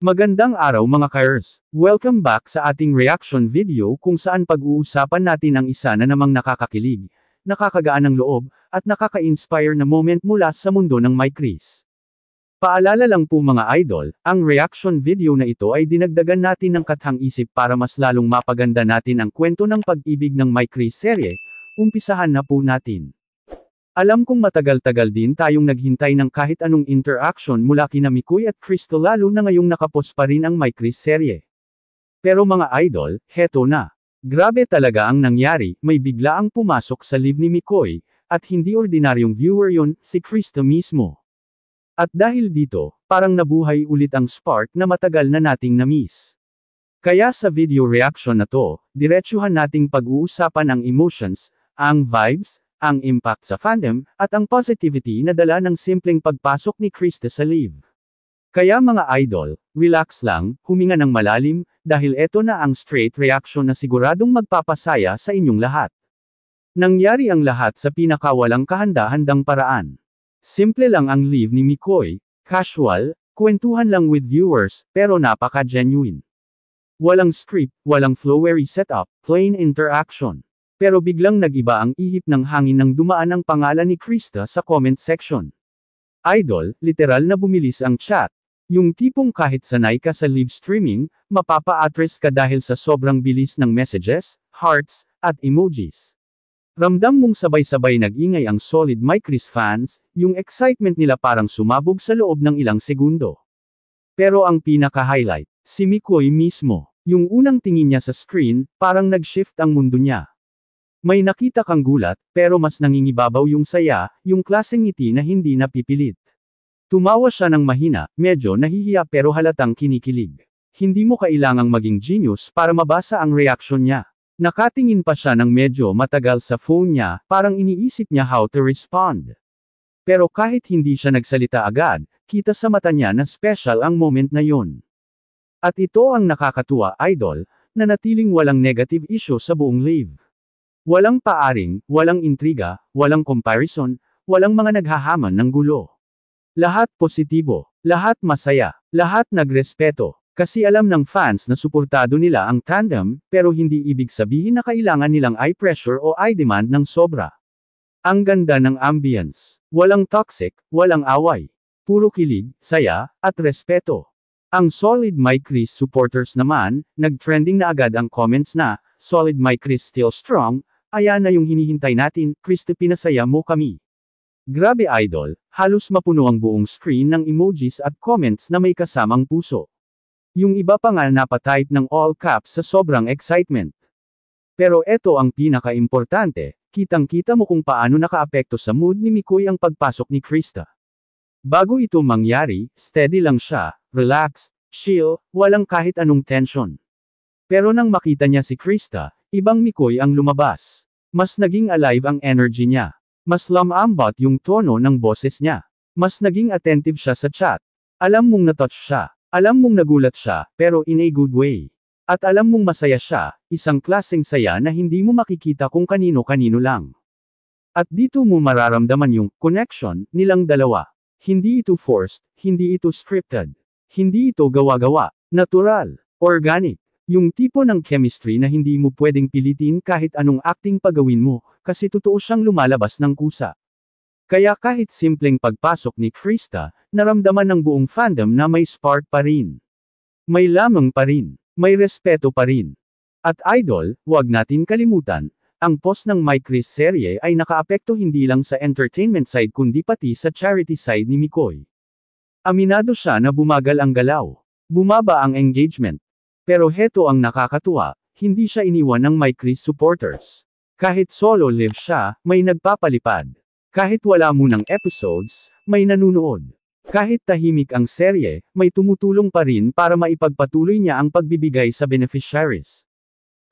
Magandang araw mga Kairs! Welcome back sa ating reaction video kung saan pag-uusapan natin ang isa na namang nakakakilig, nakakagaan ng loob, at nakaka-inspire na moment mula sa mundo ng My Chris. Paalala lang po mga idol, ang reaction video na ito ay dinagdagan natin ng kathang-isip para mas lalong mapaganda natin ang kwento ng pag-ibig ng My Chris serye. Umpisahan na po natin. Alam kong matagal-tagal din tayong naghintay ng kahit anong interaction mula kina Mikoy at Crystal lalo na ngayong nakapos pa rin ang My Chris serye. Pero mga idol, heto na. Grabe talaga ang nangyari, may bigla ang pumasok sa live ni Mikoy, at hindi ordinaryong viewer yon, si Crystal mismo. At dahil dito, parang nabuhay ulit ang spark na matagal na nating na-miss. Kaya sa video reaction na to, diretsuhan nating pag-uusapan ang emotions, ang vibes, ang impact sa fandom, at ang positivity na dala ng simpleng pagpasok ni Krista sa live. Kaya mga idol, relax lang, huminga ng malalim, dahil eto na ang straight reaction na siguradong magpapasaya sa inyong lahat. Nangyari ang lahat sa pinakawalang kahanda-handang paraan. Simple lang ang live ni Mikoy, casual, kwentuhan lang with viewers, pero napaka-genuine. Walang script, walang flowery setup, plain interaction. Pero biglang nag-iba ang ihip ng hangin nang dumaan ang pangalan ni Krista sa comment section. Idol, literal na bumilis ang chat. Yung tipong kahit sanay ka sa live streaming, mapapa-address ka dahil sa sobrang bilis ng messages, hearts, at emojis. Ramdam mong sabay-sabay nag-ingay ang solid My Chris fans, yung excitement nila parang sumabog sa loob ng ilang segundo. Pero ang pinaka-highlight, si Mikoy mismo. Yung unang tingin niya sa screen, parang nag-shift ang mundo niya. May nakita kang gulat, pero mas nangingibabaw yung saya, yung klaseng ngiti na hindi napipilit. Tumawa siya ng mahina, medyo nahihiya pero halatang kinikilig. Hindi mo kailangang maging genius para mabasa ang reaksyon niya. Nakatingin pa siya ng medyo matagal sa phone niya, parang iniisip niya how to respond. Pero kahit hindi siya nagsalita agad, kita sa mata niya na special ang moment na yun. At ito ang nakakatuwa, idol, na natiling walang negative issue sa buong live. Walang paaring, walang intriga, walang comparison, walang mga naghahaman ng gulo. Lahat positibo, lahat masaya, lahat nagrespeto. Kasi alam ng fans na suportado nila ang tandem, pero hindi ibig sabihin na kailangan nilang i-pressure o i-demand ng sobra. Ang ganda ng ambience. Walang toxic, walang away. Puro kilig, saya, at respeto. Ang solid My Chris supporters naman, nag-trending na agad ang comments na, solid My Chris still strong. Ayan na yung hinihintay natin, Krista pinasaya mo kami. Grabe idol, halos mapuno ang buong screen ng emojis at comments na may kasamang puso. Yung iba pa nga napatype ng all caps sa sobrang excitement. Pero eto ang pinaka-importante, kitang-kita mo kung paano nakaapekto sa mood ni Mikoy ang pagpasok ni Krista. Bago ito mangyari, steady lang siya, relaxed, chill, walang kahit anong tension. Pero nang makita niya si Krista, ibang Mikoy ang lumabas. Mas naging alive ang energy niya. Mas lumambot yung tono ng boses niya. Mas naging attentive siya sa chat. Alam mong natouch siya. Alam mong nagulat siya, pero in a good way. At alam mong masaya siya, isang klaseng saya na hindi mo makikita kung kanino-kanino lang. At dito mo mararamdaman yung connection nilang dalawa. Hindi ito forced, hindi ito scripted. Hindi ito gawa-gawa. Natural, organic. Yung tipo ng chemistry na hindi mo pwedeng pilitin kahit anong acting pagawin mo, kasi totoo siyang lumalabas ng kusa. Kaya kahit simpleng pagpasok ni Krista, naramdaman ng buong fandom na may spark pa rin. May lamang pa rin. May respeto pa rin. At idol, huwag natin kalimutan, ang post ng My Chris serye ay nakaapekto hindi lang sa entertainment side kundi pati sa charity side ni Mikoy. Aminado siya na bumagal ang galaw. Bumaba ang engagement. Pero heto ang nakakatuwa, hindi siya iniwan ng My Chris supporters. Kahit solo live siya, may nagpapalipad. Kahit wala munang episodes, may nanunood. Kahit tahimik ang serye, may tumutulong pa rin para maipagpatuloy niya ang pagbibigay sa beneficiaries.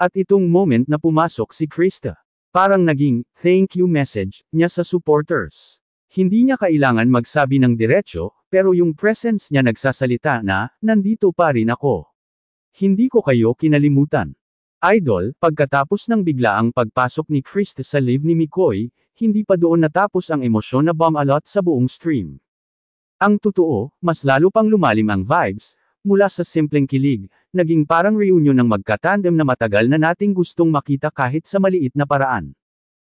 At itong moment na pumasok si Krista, parang naging thank you message niya sa supporters. Hindi niya kailangan magsabi ng diretso, pero yung presence niya nagsasalita na, nandito pa rin ako. Hindi ko kayo kinalimutan. Idol, pagkatapos ng biglaang pagpasok ni Krista sa live ni Mikoy, hindi pa doon natapos ang emosyon na bumalot sa buong stream. Ang totoo, mas lalo pang lumalim ang vibes, mula sa simpleng kilig, naging parang reunion ng magkatandem na matagal na nating gustong makita kahit sa maliit na paraan.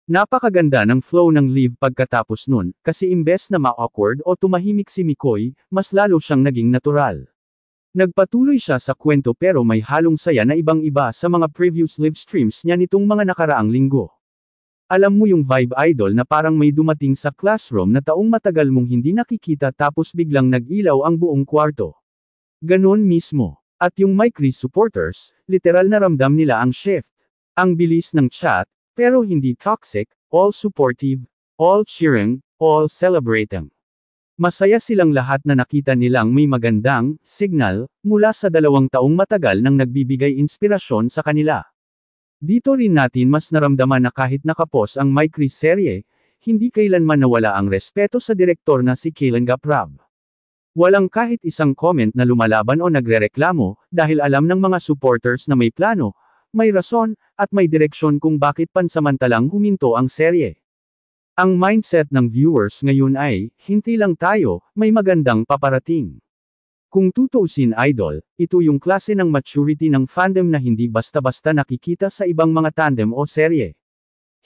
Napakaganda ng flow ng Liv pagkatapos nun, kasi imbes na ma-awkward o tumahimik si Mikoy, mas lalo siyang naging natural. Nagpatuloy siya sa kwento pero may halong saya na ibang-iba sa mga previous live streams niya nitong mga nakaraang linggo. Alam mo yung vibe idol na parang may dumating sa classroom na taong matagal mong hindi nakikita tapos biglang nag-ilaw ang buong kwarto. Ganon mismo. At yung MyCris supporters, literal na ramdam nila ang shift. Ang bilis ng chat, pero hindi toxic, all supportive, all cheering, all celebrating. Masaya silang lahat na nakita nilang may magandang signal mula sa 2 taong matagal nang nagbibigay inspirasyon sa kanila. Dito rin natin mas naramdaman na kahit nakapos ang MyCris serye, hindi kailanman nawala ang respeto sa direktor na si Kailan Gaprab. Walang kahit isang comment na lumalaban o nagrereklamo, dahil alam ng mga supporters na may plano, may rason, at may direksyon kung bakit pansamantalang huminto ang serye. Ang mindset ng viewers ngayon ay, hinti lang tayo, may magandang paparating. Kung tutuusin idol, ito yung klase ng maturity ng fandom na hindi basta-basta nakikita sa ibang mga tandem o serye.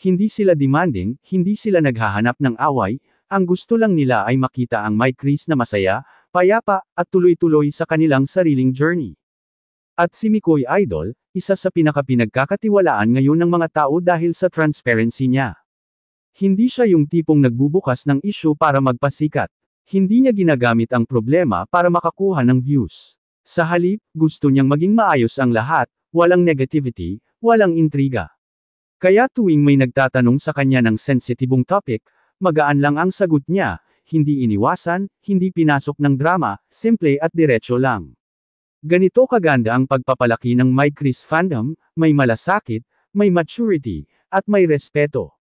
Hindi sila demanding, hindi sila naghahanap ng away, ang gusto lang nila ay makita ang MyCris na masaya, payapa, at tuloy-tuloy sa kanilang sariling journey. At si Mikoy idol, isa sa pinagkakatiwalaan ngayon ng mga tao dahil sa transparency niya. Hindi siya yung tipong nagbubukas ng issue para magpasikat. Hindi niya ginagamit ang problema para makakuha ng views. Sa halip, gusto niyang maging maayos ang lahat, walang negativity, walang intriga. Kaya tuwing may nagtatanong sa kanya ng sensitibong topic, magaan lang ang sagot niya, hindi iniwasan, hindi pinasok ng drama, simple at diretso lang. Ganito kaganda ang pagpapalaki ng MyCris fandom, may malasakit, may maturity, at may respeto.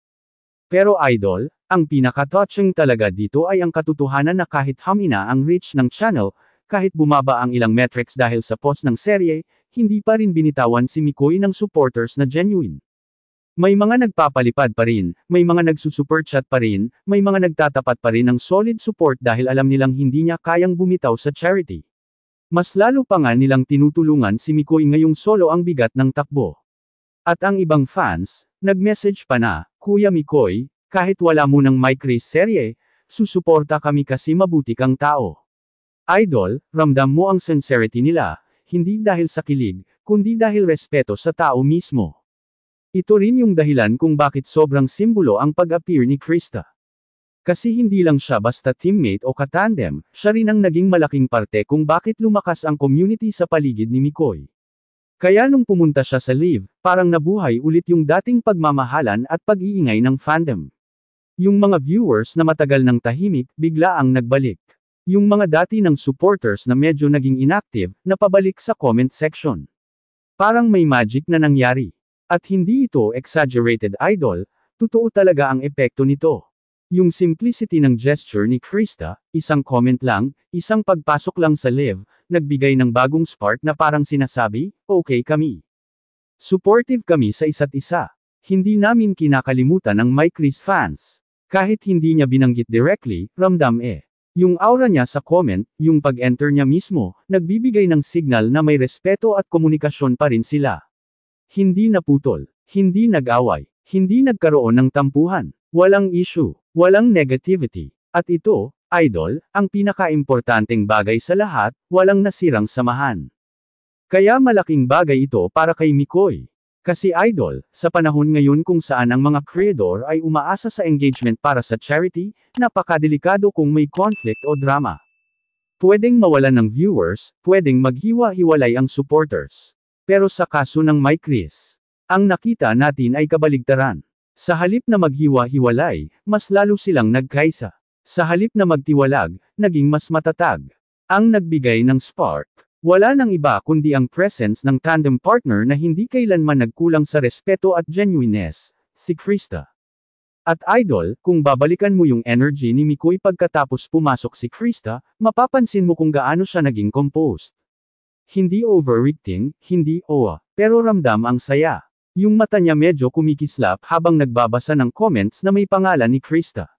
Pero idol, ang pinaka-touching talaga dito ay ang katotohanan na kahit hamina ang reach ng channel, kahit bumaba ang ilang metrics dahil sa post ng serye, hindi pa rin binitawan si Mikoy ng supporters na genuine. May mga nagpapalipad pa rin, may mga nagsusuperchat pa rin, may mga nagtatapat pa rin ng solid support dahil alam nilang hindi niya kayang bumitaw sa charity. Mas lalo pa nga nilang tinutulungan si Mikoy ngayong solo ang bigat ng takbo. At ang ibang fans, nag-message pa na, Kuya Mikoy, kahit wala mo ng MyCris serye, susuporta kami kasi mabuti kang tao. Idol, ramdam mo ang sincerity nila, hindi dahil sa kilig, kundi dahil respeto sa tao mismo. Ito rin yung dahilan kung bakit sobrang simbolo ang pag-appear ni Krista. Kasi hindi lang siya basta teammate o katandem, siya rin ang naging malaking parte kung bakit lumakas ang community sa paligid ni Mikoy. Kaya nung pumunta siya sa Liv, parang nabuhay ulit yung dating pagmamahalan at pag-iingay ng fandom. Yung mga viewers na matagal nang tahimik, bigla ang nagbalik. Yung mga dati ng supporters na medyo naging inactive, napabalik sa comment section. Parang may magic na nangyari. At hindi ito exaggerated idol, totoo talaga ang epekto nito. Yung simplicity ng gesture ni Krista, isang comment lang, isang pagpasok lang sa Liv, nagbigay ng bagong spark na parang sinasabi, okay kami. Supportive kami sa isa't isa. Hindi namin kinakalimutan ang MyCris fans. Kahit hindi niya binanggit directly, ramdam yung aura niya sa comment, yung pag-enter niya mismo, nagbibigay ng signal na may respeto at komunikasyon pa rin sila. Hindi naputol, hindi nag-away, hindi nagkaroon ng tampuhan, walang issue, walang negativity. At ito, idol, ang pinaka-importanteng bagay sa lahat, walang nasirang samahan. Kaya malaking bagay ito para kay Mikoy. Kasi idol, sa panahon ngayon kung saan ang mga creator ay umaasa sa engagement para sa charity, napakadelikado kung may conflict o drama. Pwedeng mawalan ng viewers, pwedeng maghiwa-hiwalay ang supporters. Pero sa kaso ng MyCris, ang nakita natin ay kabaligtaran. Sa halip na maghiwa-hiwalay, mas lalo silang nagkaisa. Sa halip na magtiwalag, naging mas matatag. Ang nagbigay ng spark, wala nang iba kundi ang presence ng tandem partner na hindi kailanman nagkulang sa respeto at genuineness, si Krista. At idol, kung babalikan mo yung energy ni Mikoy pagkatapos pumasok si Krista, mapapansin mo kung gaano siya naging composed. Hindi overreacting, hindi owa, pero ramdam ang saya. Yung mata niya medyo kumikislap habang nagbabasa ng comments na may pangalan ni Krista.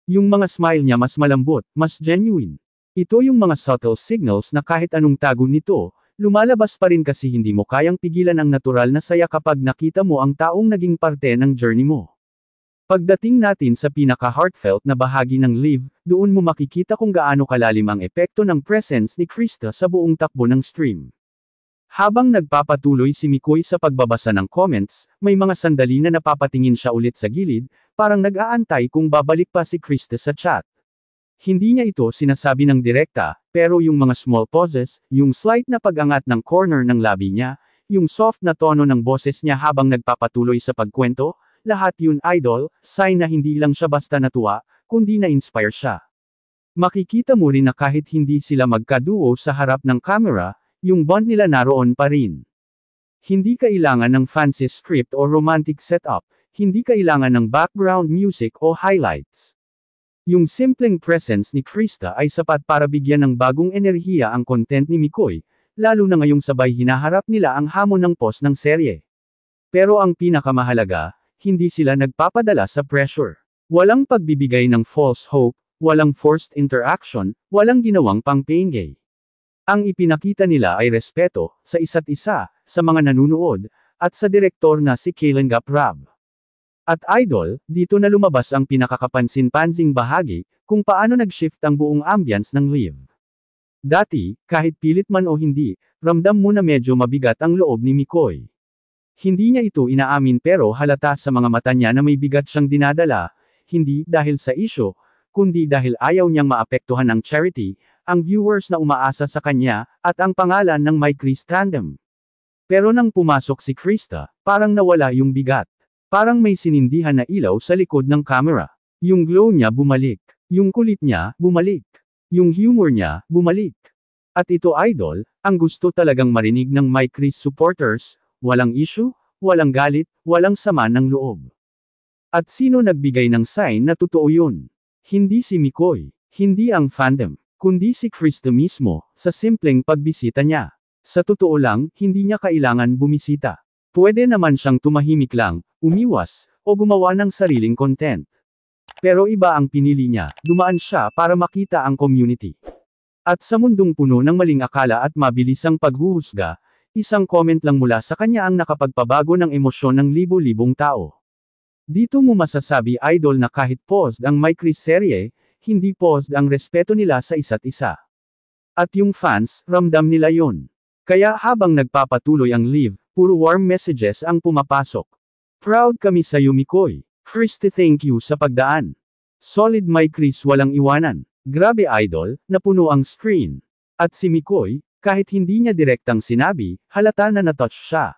Yung mga smile niya mas malambot, mas genuine. Ito yung mga subtle signals na kahit anong tago nito, lumalabas pa rin kasi hindi mo kayang pigilan ang natural na saya kapag nakita mo ang taong naging parte ng journey mo. Pagdating natin sa pinaka-heartfelt na bahagi ng Live, doon mo makikita kung gaano kalalim ang epekto ng presence ni Krista sa buong takbo ng stream. Habang nagpapatuloy si Mikoy sa pagbabasa ng comments, may mga sandali na napapatingin siya ulit sa gilid, parang nag-aantay kung babalik pa si Krista sa chat. Hindi niya ito sinasabi ng direkta, pero yung mga small pauses, yung slight na pag-angat ng corner ng labi niya, yung soft na tono ng boses niya habang nagpapatuloy sa pagkwento, lahat yun idol, sign na hindi lang siya basta natuwa, kundi na-inspire siya. Makikita mo rin na kahit hindi sila magkaduo sa harap ng camera, yung bond nila naroon pa rin. Hindi kailangan ng fancy script o romantic setup, hindi kailangan ng background music o highlights. Yung simpleng presence ni Krista ay sapat para bigyan ng bagong enerhiya ang content ni Mikoy, lalo na ngayong sabay hinaharap nila ang hamon ng post ng serye. Pero ang pinakamahalaga, hindi sila nagpapadala sa pressure. Walang pagbibigay ng false hope, walang forced interaction, walang ginawang pang-paingay. Ang ipinakita nila ay respeto, sa isa't isa, sa mga nanunood, at sa direktor na si Kailangap Rab. At idol, dito na lumabas ang pinakakapansin-pansing bahagi, kung paano nag-shift ang buong ambience ng Live. Dati, kahit pilit man o hindi, ramdam mo na medyo mabigat ang loob ni Mikoy. Hindi niya ito inaamin pero halata sa mga mata niya na may bigat siyang dinadala, hindi dahil sa isyo, kundi dahil ayaw niyang maapektuhan ang charity, ang viewers na umaasa sa kanya, at ang pangalan ng My Kris Tandem. Pero nang pumasok si Krista, parang nawala yung bigat. Parang may sinindihan na ilaw sa likod ng camera. Yung glow niya bumalik. Yung kulit niya, bumalik. Yung humor niya, bumalik. At ito idol, ang gusto talagang marinig ng My Kris supporters, walang issue, walang galit, walang sama ng loob. At sino nagbigay ng sign na totoo yun? Hindi si Mikoy, hindi ang fandom, kundi si Krista mismo, sa simpleng pagbisita niya. Sa totoo lang, hindi niya kailangan bumisita. Pwede naman siyang tumahimik lang, umiwas, o gumawa ng sariling content. Pero iba ang pinili niya, dumaan siya para makita ang community. At sa mundong puno ng maling akala at mabilisang paghuhusga, isang comment lang mula sa kanya ang nakapagpabago ng emosyon ng libo-libong tao. Dito mo masasabi idol na kahit paused ang My Kris serye, hindi paused ang respeto nila sa isa't isa. At yung fans, ramdam nila yon. Kaya habang nagpapatuloy ang Live, puro warm messages ang pumapasok. Proud kami sa iyo Mikoy. Krista thank you sa pagdaan. Solid My Kris walang iwanan. Grabe idol, napuno ang screen. At si Mikoy, kahit hindi niya direktang sinabi, halata na natouch siya.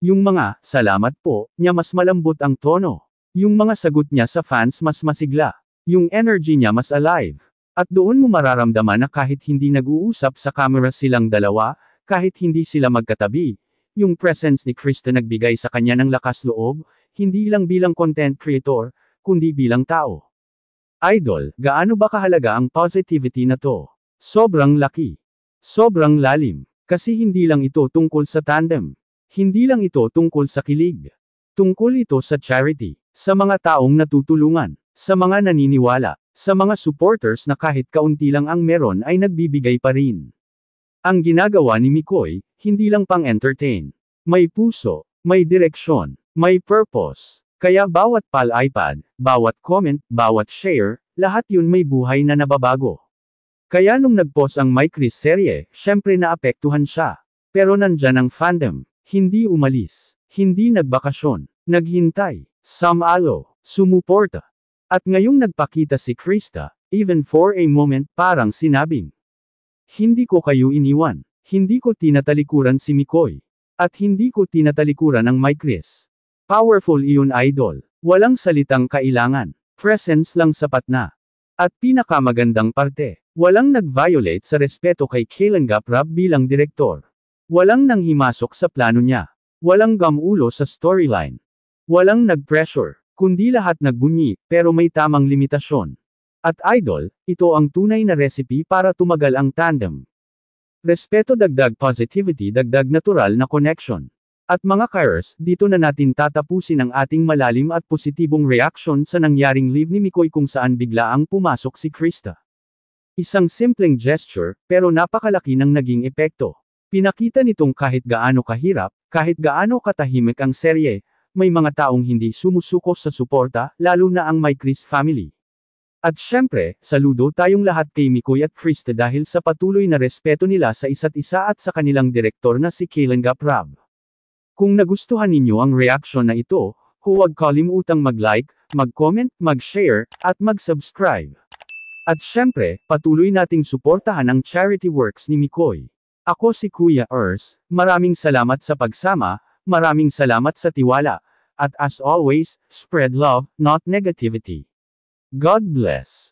Yung mga, salamat po, niya mas malambot ang tono. Yung mga sagot niya sa fans mas masigla. Yung energy niya mas alive. At doon mo mararamdaman na kahit hindi nag-uusap sa camera silang dalawa, kahit hindi sila magkatabi, yung presence ni Krista nagbigay sa kanya ng lakas loob, hindi lang bilang content creator, kundi bilang tao. Idol, gaano ba kahalaga ang positivity na to? Sobrang laki. Sobrang lalim. Kasi hindi lang ito tungkol sa tandem. Hindi lang ito tungkol sa kilig. Tungkol ito sa charity. Sa mga taong natutulungan. Sa mga naniniwala. Sa mga supporters na kahit kaunti lang ang meron ay nagbibigay pa rin. Ang ginagawa ni Mikoy, hindi lang pang-entertain. May puso, may direksyon, may purpose. Kaya bawat pal-iPad, bawat comment, bawat share, lahat yun may buhay na nababago. Kaya nung nag-post ang My Kris serye, syempre naapektuhan siya. Pero nandyan ang fandom. Hindi umalis. Hindi nagbakasyon. Naghintay. Sumalo. Sumuporta. At ngayong nagpakita si Krista, even for a moment, parang sinabing, hindi ko kayo iniwan. Hindi ko tinatalikuran si Mikoy. At hindi ko tinatalikuran ang My Kris. Powerful iyon idol. Walang salitang kailangan. Presence lang sapat na. At pinakamagandang parte, walang nag-violate sa respeto kay Kailangap Rab bilang direktor. Walang nanghimasok sa plano niya. Walang gamulo sa storyline. Walang nag-pressure, kundi lahat nagbunyi, pero may tamang limitasyon. At idol, ito ang tunay na recipe para tumagal ang tandem. Respeto dagdag positivity dagdag natural na connection. At mga Kairos, dito na natin tatapusin ang ating malalim at positibong reaction sa nangyaring Live ni Mikoy kung saan biglaang pumasok si Krista. Isang simpleng gesture, pero napakalaki ng naging epekto. Pinakita nitong kahit gaano kahirap, kahit gaano katahimik ang serye, may mga taong hindi sumusuko sa suporta, lalo na ang My Chris family. At syempre, saludo tayong lahat kay Mikoy at Krista dahil sa patuloy na respeto nila sa isa't isa at sa kanilang direktor na si Kailangap Rab. Kung nagustuhan ninyo ang reaction na ito, huwag kalimutang mag-like, mag-comment, mag-share, at mag-subscribe. At syempre, patuloy nating suportahan ang charity works ni Mikoy. Ako si Kuya Ers, maraming salamat sa pagsama, maraming salamat sa tiwala, at as always, spread love, not negativity. God bless.